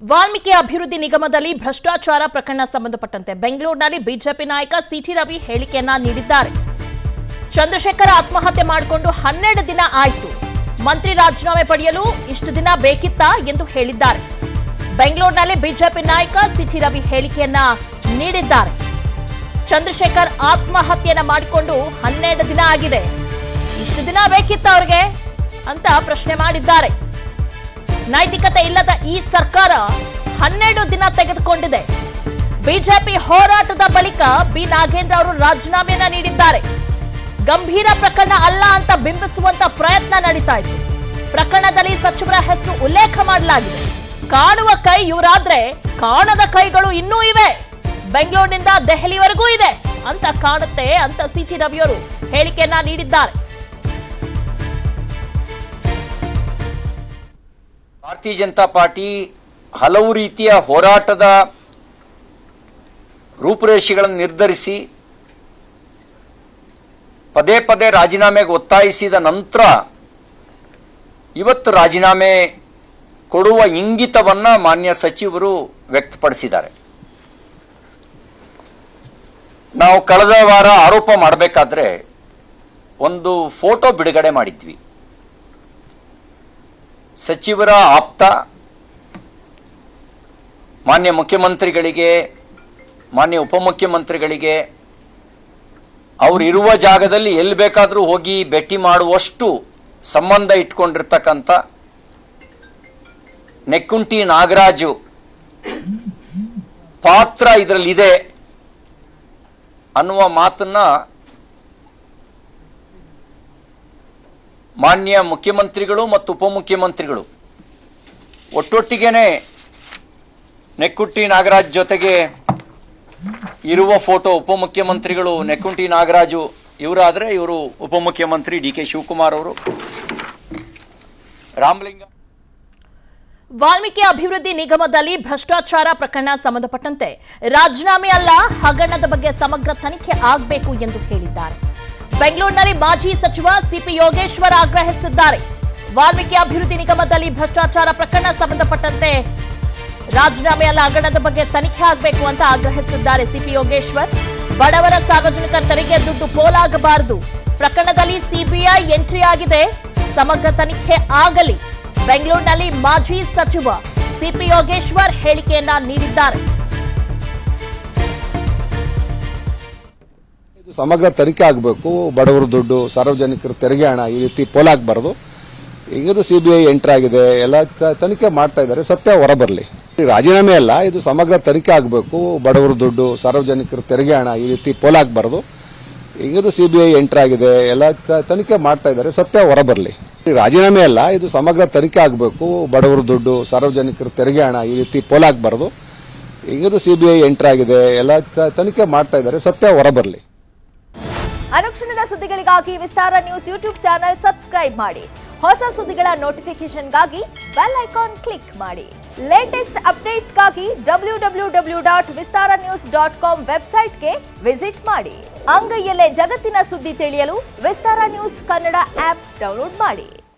ವಾಲ್ಮೀಕಿ ಅಭಿವೃದ್ಧಿ ನಿಗಮದಲ್ಲಿ ಭ್ರಷ್ಟಾಚಾರ ಪ್ರಕರಣ ಸಂಬಂಧಪಟ್ಟಂತೆ ಬೆಂಗಳೂರಿನಲ್ಲಿ ಬಿಜೆಪಿ ನಾಯಕ ಸಿಟಿ ರವಿ ಹೇಳಿಕೆಯನ್ನ ನೀಡಿದ್ದಾರೆ. ಚಂದ್ರಶೇಖರ್ ಆತ್ಮಹತ್ಯೆ ಮಾಡಿಕೊಂಡು 12 ದಿನ ಆಯಿತು. ಮಂತ್ರಿ ರಾಜೀನಾಮೆ ಪಡೆಯಲು ಇಷ್ಟು ದಿನ ಬೇಕಿತ್ತಾ ಎಂದು ಹೇಳಿದ್ದಾರೆ. ಬೆಂಗಳೂರಿನಲ್ಲಿ ಬಿಜೆಪಿ ನಾಯಕ ಸಿಟಿ ರವಿ ಹೇಳಿಕೆಯನ್ನ ನೀಡಿದ್ದಾರೆ. ಚಂದ್ರಶೇಖರ್ ಆತ್ಮಹತ್ಯೆಯನ್ನ ಮಾಡಿಕೊಂಡು 12 ದಿನ ಆಗಿದೆ. ಇಷ್ಟು ದಿನ ಬೇಕಿತ್ತಾ ಅವರಿಗೆ ಅಂತ ಪ್ರಶ್ನೆ ಮಾಡಿದ್ದಾರೆ. ನೈತಿಕತೆ ಇಲ್ಲದ ಈ ಸರ್ಕಾರ 12 ದಿನ ತೆಗೆದುಕೊಂಡಿದೆ. ಬಿಜೆಪಿ ಹೋರಾಟದ ಬಳಿಕ ಬಿ ನಾಗೇಂದ್ರ ಅವರು ರಾಜೀನಾಮೆಯನ್ನ ನೀಡಿದ್ದಾರೆ. ಗಂಭೀರ ಪ್ರಕರಣ ಅಲ್ಲ ಅಂತ ಬಿಂಬಿಸುವಂತ ಪ್ರಯತ್ನ ನಡೀತಾ ಇತ್ತು. ಪ್ರಕರಣದಲ್ಲಿ ಸಚಿವರ ಹೆಸರು ಉಲ್ಲೇಖ ಮಾಡಲಾಗಿದೆ. ಕಾಣುವ ಕೈ ಇವರಾದ್ರೆ ಕಾಣದ ಕೈಗಳು ಇನ್ನೂ ಇವೆ, ಬೆಂಗಳೂರಿನಿಂದ ದೆಹಲಿವರೆಗೂ ಇದೆ ಅಂತ ಕಾಣುತ್ತೆ ಅಂತ ಸಿಟಿ ರವಿಯವರು ಹೇಳಿಕೆಯನ್ನ ನೀಡಿದ್ದಾರೆ. ಭಾರತೀಯ ಜನತಾ ಪಾರ್ಟಿ ಹಲವು ರೀತಿಯ ಹೋರಾಟದ ರೂಪುರೇಷೆಗಳನ್ನು ನಿರ್ಧರಿಸಿ ಪದೇ ಪದೇ ರಾಜೀನಾಮೆಗೆ ಒತ್ತಾಯಿಸಿದ ನಂತರ ಇವತ್ತು ರಾಜೀನಾಮೆ ಕೊಡುವ ಇಂಗಿತವನ್ನ ಮಾನ್ಯ ಸಚಿವರು ವ್ಯಕ್ತಪಡಿಸಿದ್ದಾರೆ. ನಾವು ಕಳೆದ ವಾರ ಆರೋಪ ಮಾಡಬೇಕಾದ್ರೆ ಒಂದು ಫೋಟೋ ಬಿಡುಗಡೆ ಮಾಡಿದ್ವಿ. ಸಚಿವರ ಆಪ್ತ ಮಾನ್ಯ ಮುಖ್ಯಮಂತ್ರಿಗಳಿಗೆ, ಮಾನ್ಯ ಉಪಮುಖ್ಯಮಂತ್ರಿಗಳಿಗೆ ಅವರಿರುವ ಜಾಗದಲ್ಲಿ ಎಲ್ಲಿ ಬೇಕಾದರೂ ಹೋಗಿ ಭೇಟಿ ಮಾಡುವಷ್ಟು ಸಂಬಂಧ ಇಟ್ಕೊಂಡಿರ್ತಕ್ಕಂಥ ನೆಕ್ಕುಂಟಿ ನಾಗರಾಜು ಪಾತ್ರ ಇದರಲ್ಲಿದೆ ಅನ್ನುವ ಮಾತನ್ನ ಮಾನ್ಯ ಮುಖ್ಯಮಂತ್ರಿಗಳು ಮತ್ತು ಉಪಮುಖ್ಯಮಂತ್ರಿಗಳು ಒಟ್ಟೊಟ್ಟಿಗೆನೆ ನೆಕ್ಕುಂಟಿ ನಾಗರಾಜ್ ಜೊತೆಗೆ ಇರುವ ಫೋಟೋ, ಉಪಮುಖ್ಯಮಂತ್ರಿಗಳು ನೆಕ್ಕುಂಟಿ ನಾಗರಾಜು ಇವರಾದರೆ ಇವರು ಉಪಮುಖ್ಯಮಂತ್ರಿ ಡಿ ಕೆ ಶಿವಕುಮಾರ್ ಅವರು, ರಾಮಲಿಂಗ. ವಾಲ್ಮೀಕಿ ಅಭಿವೃದ್ಧಿ ನಿಗಮದಲ್ಲಿ ಭ್ರಷ್ಟಾಚಾರ ಪ್ರಕರಣ ಸಂಬಂಧಪಟ್ಟಂತೆ ರಾಜೀನಾಮೆ ಅಲ್ಲ, ಹಗರಣದ ಬಗ್ಗೆ ಸಮಗ್ರ ತನಿಖೆ ಆಗಬೇಕು ಎಂದು ಹೇಳಿದ್ದಾರೆ. ಬೆಂಗಳೂರಿನಲ್ಲಿ ಮಾಜಿ ಸಚಿವ ಸಿಪಿ ಯೋಗೇಶ್ವರ್ ಆಗ್ರಹಿಸಿದ್ದಾರೆ. ವಾಲ್ಮೀಕಿ ಅಭಿವೃದ್ಧಿ ನಿಗಮದಲ್ಲಿ ಭ್ರಷ್ಟಾಚಾರ ಪ್ರಕರಣ ಸಂಬಂಧಪಟ್ಟಂತೆ ರಾಜೀನಾಮೆ ಅಲ್ಲ, ಹಗರಣದ ಬಗ್ಗೆ ತನಿಖೆ ಆಗಬೇಕು ಅಂತ ಆಗ್ರಹಿಸಿದ್ದಾರೆ ಸಿಪಿ ಯೋಗೇಶ್ವರ್. ಬಡವರ ಸಾರ್ವಜನಿಕರ ತೆರಿಗೆ ದುಡ್ಡು ಪೋಲಾಗಬಾರದು, ಪ್ರಕರಣದಲ್ಲಿ ಸಿಬಿಐ ಎಂಟ್ರಿ ಆಗಿದೆ, ಸಮಗ್ರ ತನಿಖೆ ಆಗಲಿ. ಬೆಂಗಳೂರಿನಲ್ಲಿ ಮಾಜಿ ಸಚಿವ ಸಿಪಿ ಯೋಗೇಶ್ವರ್ ಹೇಳಿಕೆಯನ್ನ ನೀಡಿದ್ದಾರೆ. ಸಮಗ್ರ ತನಿಖೆ ಆಗಬೇಕು. ಬಡವರ ದುಡ್ಡು, ಸಾರ್ವಜನಿಕರ ತೆರಿಗೆ ಹಣ ಈ ರೀತಿ ಪೋಲಾಗಬಾರದು. ಈಗ ಸಿಬಿಐ ಎಂಟರ್ ಆಗಿದೆ, ಎಲ್ಲ ತನಿಖೆ ಮಾಡ್ತಾ ಇದ್ದಾರೆ, ಸತ್ಯ ಹೊರಬರಲಿ. ರಾಜೀನಾಮೆ ಅಲ್ಲ, ಇದು ಸಮಗ್ರ ತನಿಖೆ ಆಗಬೇಕು. ಬಡವರ ದುಡ್ಡು, ಸಾರ್ವಜನಿಕರ ತೆರಿಗೆ ಹಣ ಈ ರೀತಿ ಪೋಲಾಗಬಾರದು. ಈಗ ಸಿಬಿಐ ಎಂಟರ್ ಆಗಿದೆ, ಎಲ್ಲ ತನಿಖೆ ಮಾಡ್ತಾ ಇದ್ದಾರೆ, ಸತ್ಯ ಹೊರಬರಲಿ. ರಾಜೀನಾಮೆ ಅಲ್ಲ, ಇದು ಸಮಗ್ರ ತನಿಖೆ ಆಗಬೇಕು. ಬಡವರ ದುಡ್ಡು, ಸಾರ್ವಜನಿಕರ ತೆರಿಗೆ ಹಣ ಈ ರೀತಿ ಪೋಲಾಗಬಾರದು. ಈಗ ಸಿಬಿಐ ಎಂಟರ್ ಆಗಿದೆ, ಎಲ್ಲ ತನಿಖೆ ಮಾಡ್ತಾ ಇದ್ದಾರೆ, ಸತ್ಯ ಹೊರಬರಲಿ. ಅನುಕ್ಷಣದ ಸುದ್ದಿಗಳಿಗಾಗಿ ವಿಸ್ತಾರ ನ್ಯೂಸ್ ಯೂಟ್ಯೂಬ್ ಚಾನೆಲ್ ಸಬ್ಸ್ಕ್ರೈಬ್ ಮಾಡಿ. ಹೊಸ ಸುದ್ದಿಗಳ ನೋಟಿಫಿಕೇಶನ್ಗಾಗಿ ಬೆಲ್ ಐಕಾನ್ ಕ್ಲಿಕ್ ಮಾಡಿ. ಲೇಟೆಸ್ಟ್ ಅಪ್ಡೇಟ್ಸ್ಗಾಗಿ www.vistaranews.com ವೆಬ್ಸೈಟ್ಗೆ ವಿಸಿಟ್ ಮಾಡಿ. ಅಂಗೈಯಲ್ಲೇ ಜಗತ್ತಿನ ಸುದ್ದಿ ತಿಳಿಯಲು ವಿಸ್ತಾರ ನ್ಯೂಸ್ ಕನ್ನಡ ಆಪ್ ಡೌನ್ಲೋಡ್ ಮಾಡಿ.